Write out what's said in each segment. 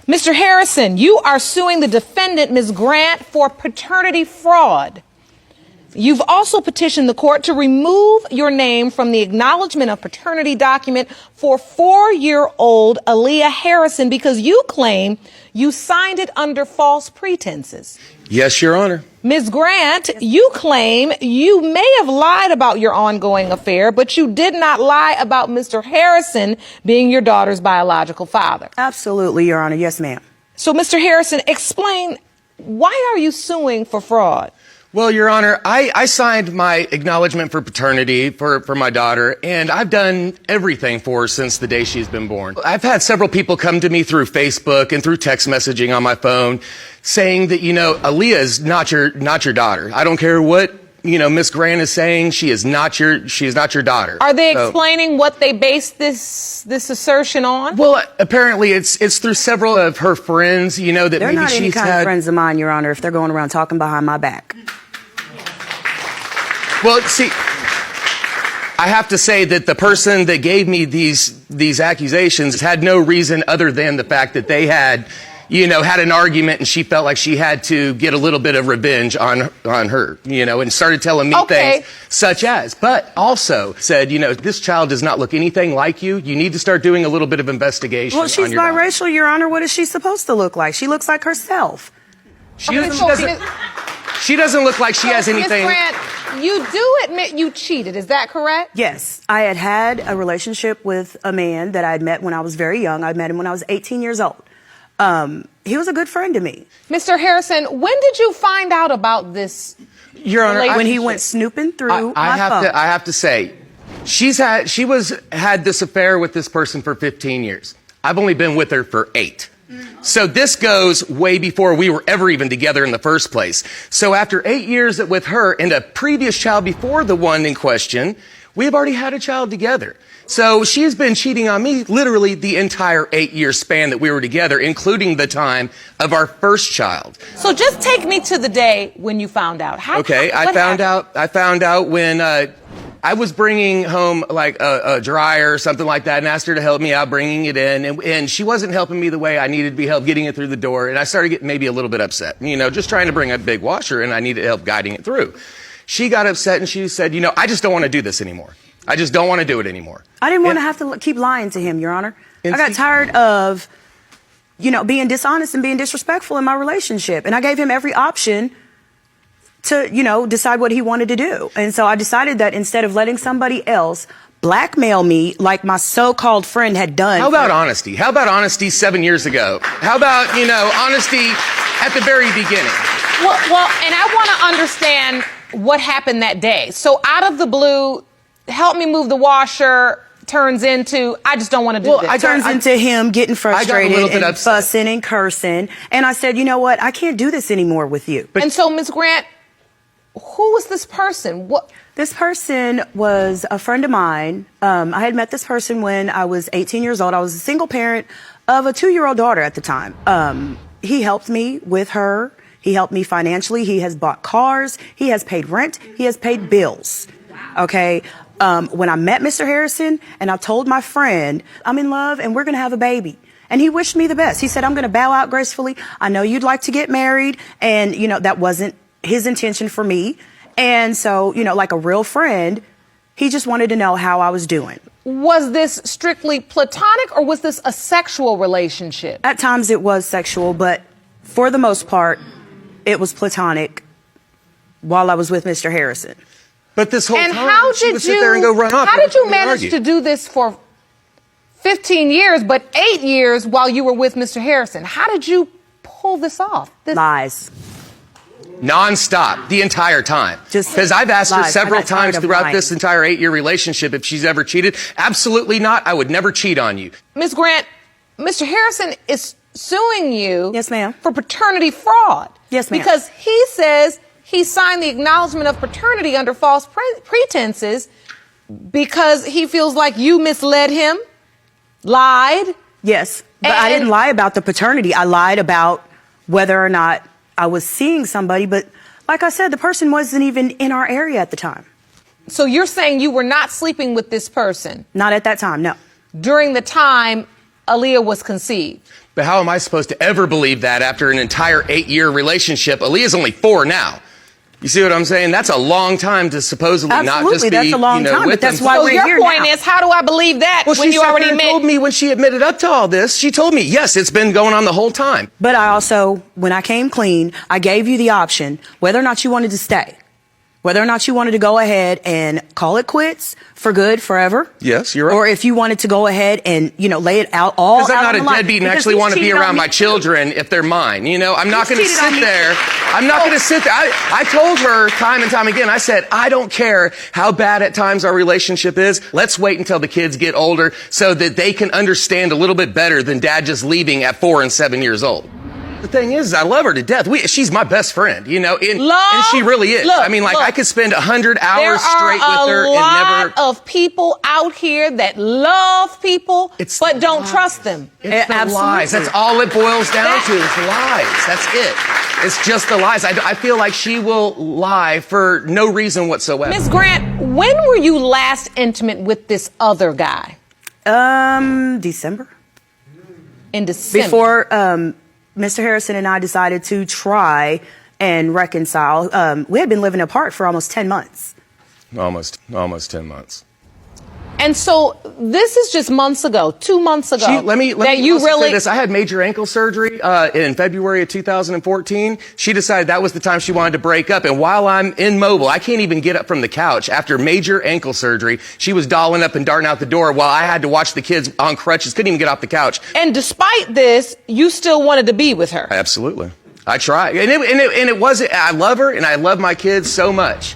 Mr. Harrison, you are suing the defendant, Ms. Grant, for paternity fraud. You've also petitioned the court to remove your name from the acknowledgement of paternity document for 4-year-old Aaliyah Harrison because you claim you signed it under false pretenses. Yes, Your Honor. Ms. Grant, you claim you may have lied about your ongoing affair, but you did not lie about Mr. Harrison being your daughter's biological father. Absolutely, Your Honor. Yes, ma'am. So, Mr. Harrison, explain, why are you suing for fraud? Well, Your Honor, I signed my acknowledgement for paternity for my daughter, and I've done everything for her since the day she's been born. I've had several people come to me through Facebook and through text messaging on my phone saying that, Aaliyah is not your daughter. I don't care what, Miss Grant is saying, she is not your daughter. Are they explaining what they base this assertion on? Well, apparently it's through several of her friends, that they're maybe she's had. They're not any kind of friends of mine, Your Honor, if they're going around talking behind my back. Well, see, I have to say that the person that gave me these accusations had no reason other than the fact that they had an argument and she felt like she had to get a little bit of revenge on her, and started telling me things such as, but also said, this child does not look anything like you. You need to start doing a little bit of investigation. Well, she's biracial, Your Honor. What is she supposed to look like? She looks like herself. She doesn't look like she has anything. Ms. Grant, you do admit you cheated. Is that correct? Yes. I had a relationship with a man that I had met when I was very young. I met him when I was 18 years old. He was a good friend to me. Mr. Harrison, when did you find out about this? Your Honor, when he went snooping through my phone. I have to say, she had this affair with this person for 15 years. I've only been with her for 8. So this goes way before we were ever even together in the first place. So after 8 years with her and a previous child before the one in question, we have already had a child together. So she has been cheating on me literally the entire 8-year span that we were together, including the time of our first child. So just take me to the day when you found out. I found out when I was bringing home like a dryer or something like that and asked her to help me out bringing it in. And she wasn't helping me the way I needed to be helped getting it through the door. And I started getting maybe a little bit upset, just trying to bring a big washer and I needed help guiding it through. She got upset and she said, I just don't want to do this anymore. I just don't want to do it anymore. I didn't want to have to keep lying to him, Your Honor. I got tired of, being dishonest and being disrespectful in my relationship. And I gave him every option to, decide what he wanted to do. And so I decided that instead of letting somebody else blackmail me like my so-called friend had done. How about honesty? How about honesty 7 years ago? How about, honesty at the very beginning? Well, and I want to understand what happened that day. So out of the blue, help me move the washer turns into, I just don't want to do this. It turns into him getting frustrated and fussing and cursing. And I said, you know what? I can't do this anymore with you. And so, Ms. Grant, who was this person? This person was a friend of mine. I had met this person when I was 18 years old. I was a single parent of a 2-year-old daughter at the time. He helped me with her. He helped me financially. He has bought cars. He has paid rent. He has paid bills. Okay. When I met Mr. Harrison and I told my friend, I'm in love and we're going to have a baby. And he wished me the best. He said, I'm going to bow out gracefully. I know you'd like to get married. And, that wasn't his intention for me. And so, like a real friend, he just wanted to know how I was doing. Was this strictly platonic or was this a sexual relationship? At times it was sexual, but for the most part, it was platonic while I was with Mr. Harrison. But this whole time, she would sit there and go run off. How did you manage to do this for 15 years, but 8 years while you were with Mr. Harrison? How did you pull this off? Lies. Non-stop, the entire time. Because I've asked her several times throughout this entire 8-year relationship if she's ever cheated. Absolutely not. I would never cheat on you. Ms. Grant, Mr. Harrison is suing you. Yes, ma'am. For paternity fraud. Yes, ma'am. Because he says he signed the acknowledgement of paternity under false pretenses because he feels like you misled him, lied. Yes, but I didn't lie about the paternity. I lied about whether or not I was seeing somebody, but like I said, the person wasn't even in our area at the time. So you're saying you were not sleeping with this person? Not at that time, no. During the time Aaliyah was conceived. But how am I supposed to ever believe that after an entire 8-year relationship? Aaliyah's only 4 now. You see what I'm saying? That's a long time to supposedly not just be, that's a long time, with but that's them. why So we're your here point now. is, how do I believe that Well, when she you sat already there and admit? told me when she admitted up to all this, she told me, yes, it's been going on the whole time. But I also, when I came clean, I gave you the option whether or not you wanted to stay, whether or not you wanted to go ahead and call it quits for good, forever. Yes, you're right. Or if you wanted to go ahead and, lay it out all out Because I'm not on a the line. deadbeat and Because actually he's want to be cheated on around me my too. children if they're mine. I'm not going to cheated on sit me there. too. I'm not going to sit there. I told her time and time again, I said, I don't care how bad at times our relationship is. Let's wait until the kids get older so that they can understand a little bit better than dad just leaving at 4 and 7 years old. The thing is, I love her to death. She's my best friend, and she really is. Look, I could spend 100 There hours straight with her are a lot and never. of people out here that love people, but don't trust them. It's the Absolutely. lies. That's all it boils down to. It's lies. That's it. It's just the lies. I feel like she will lie for no reason whatsoever. Ms. Grant, when were you last intimate with this other guy? December. In December. Before Mr. Harrison and I decided to try and reconcile. We had been living apart for almost 10 months. Almost 10 months. And so this is just months ago, 2 months ago. Let me that you also really say this. I had major ankle surgery in February of 2014. She decided that was the time she wanted to break up. And while I'm immobile, I can't even get up from the couch. After major ankle surgery, she was dolling up and darting out the door while I had to watch the kids on crutches. Couldn't even get off the couch. And despite this, you still wanted to be with her. Absolutely. I tried. And it wasn't, I love her and I love my kids so much,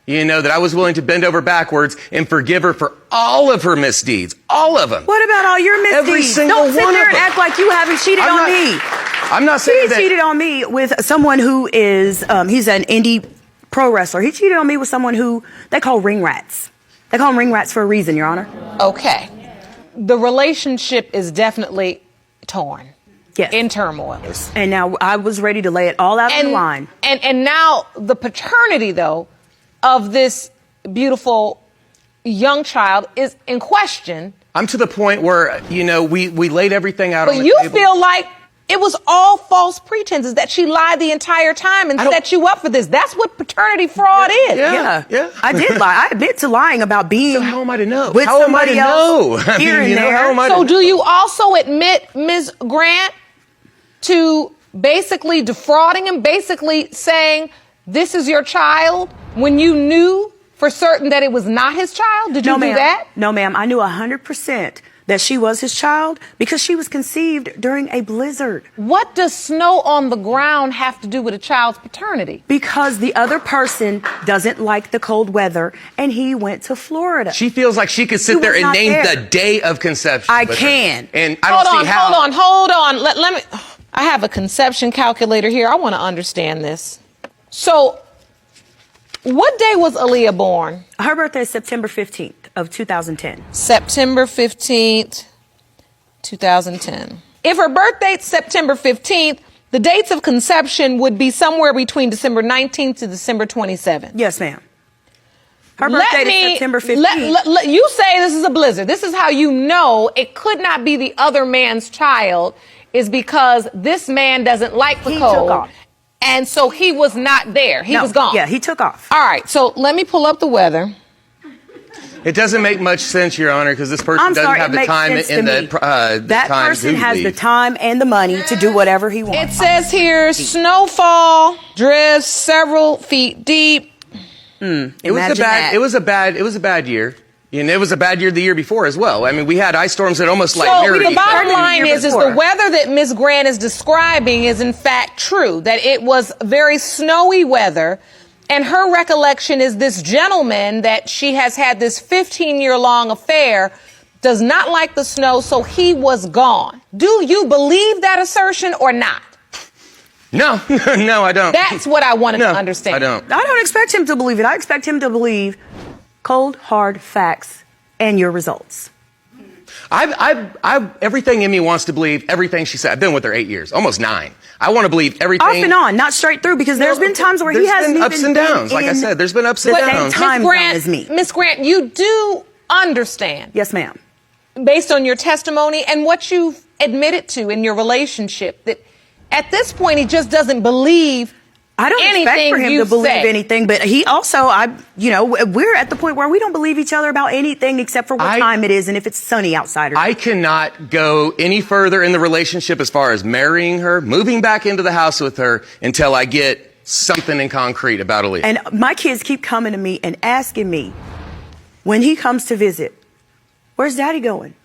that I was willing to bend over backwards and forgive her for all of her misdeeds. All of them. What about all your misdeeds? Every single Don't sit one there of and them. act like you haven't cheated on me. I'm not saying He that. cheated on me with someone who is, he's an indie pro wrestler. He cheated on me with someone who they call ring rats. They call them ring rats for a reason, Your Honor. Okay. The relationship is definitely torn. Yes. In turmoil. And now I was ready to lay it all out on the line. And now the paternity, though, of this beautiful young child is in question. I'm to the point where, we laid everything out on the But you table. feel like it was all false pretenses, that she lied the entire time and set you up for this. That's what paternity fraud is. Yeah. I did lie. I admit to lying about being So how am I to know? with How am I to somebody else know? here and there. How am I So to do you also admit, Ms. Grant, to basically defrauding him, basically saying this is your child when you knew for certain that it was not his child? Did you do that? No, ma'am. I knew 100% that she was his child because she was conceived during a blizzard. What does snow on the ground have to do with a child's paternity? Because the other person doesn't like the cold weather and he went to Florida. She feels like she could sit He there was and not name there. the day of conception. I with her. can. And I don't see how. Hold on. Let me. I have a conception calculator here. I want to understand this. So, what day was Aaliyah born? Her birthday is September 15th of 2010. September 15th, 2010. If her birthday's September 15th, the dates of conception would be somewhere between December 19th to December 27th. Yes, ma'am. Her birthday is September 15th. You say this is a blizzard. This is how you know it could not be the other man's child, is because this man doesn't like the He cold. took off. And so he was not there. He No, was gone. Yeah, he took off. All right, so let me pull up the weather. It doesn't make much sense, Your Honor, because this person I'm doesn't sorry, have it the makes time sense and to the me. time That person to has the leave. time and the money to do whatever he It wants. says here, snowfall drifts several feet deep. It was a bad year. And it was a bad year the year before as well. I mean, we had ice storms that almost like So mirrored the each bottom other. line is the before. weather that Ms. Grant is describing is in fact true, that it was very snowy weather. And her recollection is this gentleman that she has had this 15-year-long affair does not like the snow, so he was gone. Do you believe that assertion or not? No, no, I don't. That's what I wanted No, to understand. I don't. I don't expect him to believe it. I expect him to believe cold, hard facts and your results. Everything in me wants to believe everything she said. I've been with her 8 years, almost 9. I want to believe everything. Off and on, not straight through, because there's been times where he There's hasn't been even ups and downs. been Like I in said, there's been ups and the same downs. time zone as me. Ms. Grant, you do understand, Yes, ma'am. based on your testimony and what you've admitted to in your relationship that at this point he just doesn't believe I don't expect for him to believe anything, but he also, we're at the point where we don't believe each other about anything except for what time it is and if it's sunny outside. I cannot go any further in the relationship as far as marrying her, moving back into the house with her until I get something in concrete about Aaliyah. And my kids keep coming to me and asking me when he comes to visit, where's daddy going?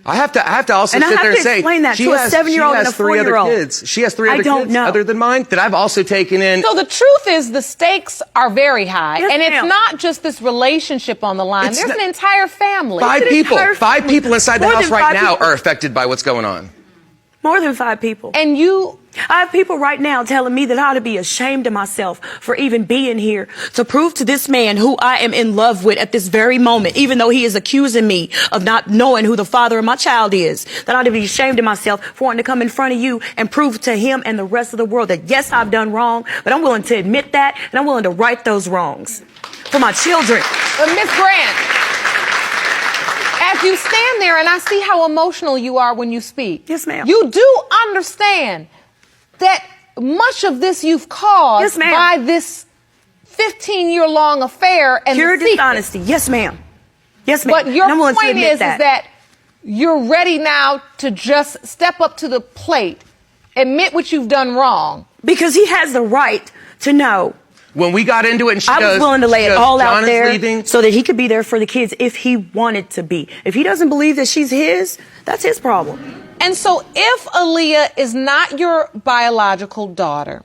I have to also sit there and say, explain that to a 7-year-old and a 4-year-old. Kids. She has 3 other kids other than mine that I've also taken in. So the truth is the stakes are very high. Yes, and it's ma'am. not just this relationship on the line. There's an entire family. 5 people. 5 people inside the house right now people are affected by what's going on. More than 5 people. And I have people right now telling me that I ought to be ashamed of myself for even being here to prove to this man who I am in love with at this very moment, even though he is accusing me of not knowing who the father of my child is, that I ought to be ashamed of myself for wanting to come in front of you and prove to him and the rest of the world that yes, I've done wrong, but I'm willing to admit that and I'm willing to right those wrongs for my children. But Ms. Grant, as you stand there and I see how emotional you are when you speak. Yes, ma'am. You do understand that much of this you've caused by this 15-year-long affair and pure the dishonesty. Yes, ma'am. Yes, ma'am. But your point is that you're ready now to just step up to the plate, admit what you've done wrong. Because he has the right to know. When we got into it and I was willing to lay it all out there leaving, so that he could be there for the kids if he wanted to be. If he doesn't believe that she's his, that's his problem. And so if Aaliyah is not your biological daughter,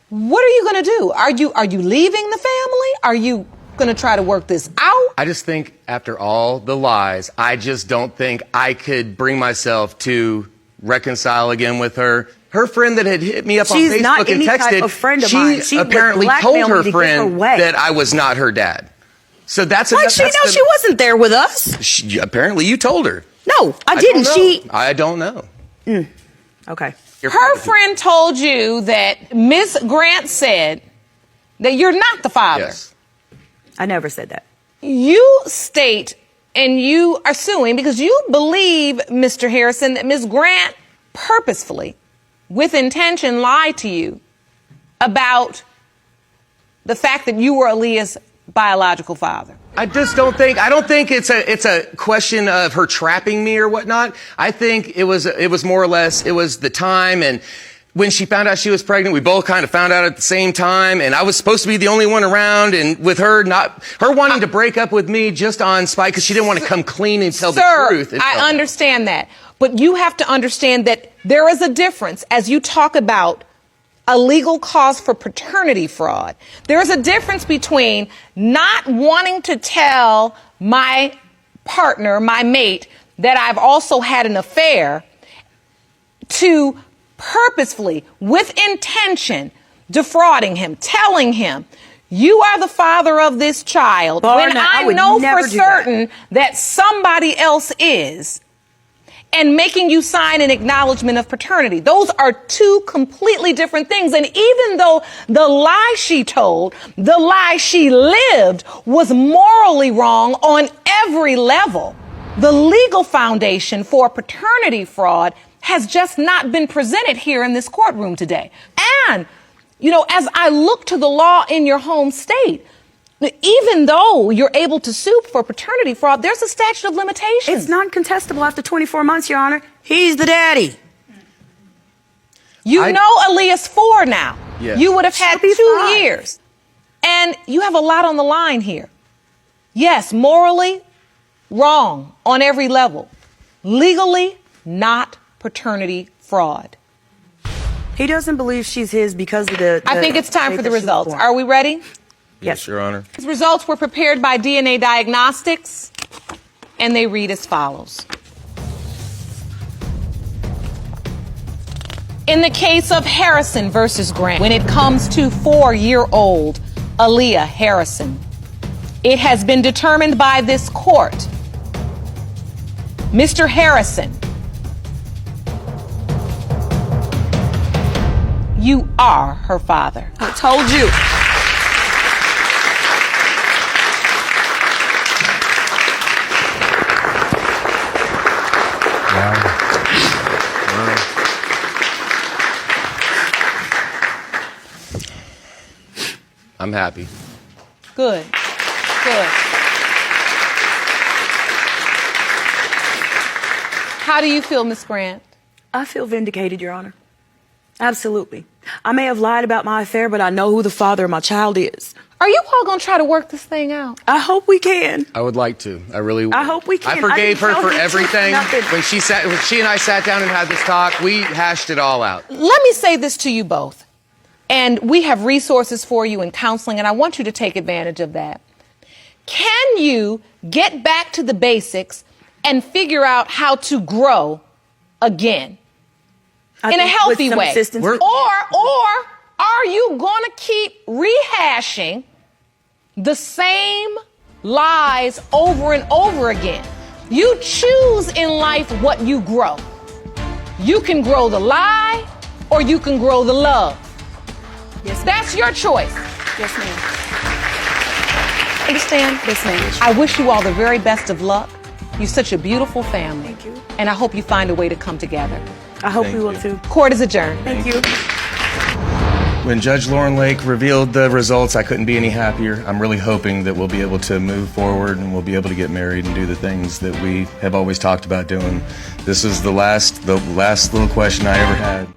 what are you going to do? Are you leaving the family? Are you going to try to work this out? I just think after all the lies, I just don't think I could bring myself to reconcile again with her. Her friend that had hit me up on Facebook and texted, she apparently told her friend that I was not her dad. So that's like she knows she wasn't there with us. Apparently you told her. No, I didn't. I don't know. Okay. Her friend told you that Miss Grant said that you're not the father. Yes. I never said that. You state, and you are suing because you believe, Mr. Harrison, that Miss Grant purposefully, with intention, lied to you about the fact that you were Aaliyah's biological father. I don't think it's a question of her trapping me or whatnot. I think it was more or less, it was the time, and when she found out she was pregnant, we both kind of found out at the same time, and I was supposed to be the only one around, and with her wanting to break up with me just on spite because she didn't want to come clean and tell the truth. I understand that, but you have to understand that there is a difference as you talk about a legal cause for paternity fraud. There is a difference between not wanting to tell my partner, my mate, that I've also had an affair, to purposefully, with intention, defrauding him, telling him, you are the father of this child, when I know for certain that somebody else is, and making you sign an acknowledgement of paternity. Those are two completely different things. And even though the lie she told, the lie she lived, was morally wrong on every level, the legal foundation for paternity fraud has just not been presented here in this courtroom today. And, as I look to the law in your home state, even though you're able to sue for paternity fraud, there's a statute of limitations. It's non-contestable after 24 months, Your Honor. He's the daddy. You know Aaliyah's 4 now. Yes. You would have had 2 years. And you have a lot on the line here. Yes, morally, wrong on every level. Legally, not paternity fraud. He doesn't believe she's his because of the I think it's time for the results. Are we ready? Yes, Your Honor. His results were prepared by DNA Diagnostics, and they read as follows. In the case of Harrison versus Grant, when it comes to 4-year-old Aaliyah Harrison, it has been determined by this court, Mr. Harrison, you are her father. I told you. I'm happy. Good. Good. How do you feel, Ms. Grant? I feel vindicated, Your Honor. Absolutely. I may have lied about my affair, but I know who the father of my child is. Are you all going to try to work this thing out? I hope we can. I would like to. I really would. I hope we can. I forgave her for everything. Nothing. When she and I sat down and had this talk, we hashed it all out. Let me say this to you both. And we have resources for you in counseling, and I want you to take advantage of that. Can you get back to the basics and figure out how to grow again in a healthy way? Or are you going to keep rehashing the same lies over and over again? You choose in life what you grow. You can grow the lie or you can grow the love. Yes, that's your choice. Yes, ma'am. Understand? Yes, ma'am. I wish you all the very best of luck. You're such a beautiful family. Thank you. And I hope you find a way to come together. I hope we will too. Court is adjourned. Thank you. When Judge Lauren Lake revealed the results, I couldn't be any happier. I'm really hoping that we'll be able to move forward and we'll be able to get married and do the things that we have always talked about doing. This is the last little question I ever had.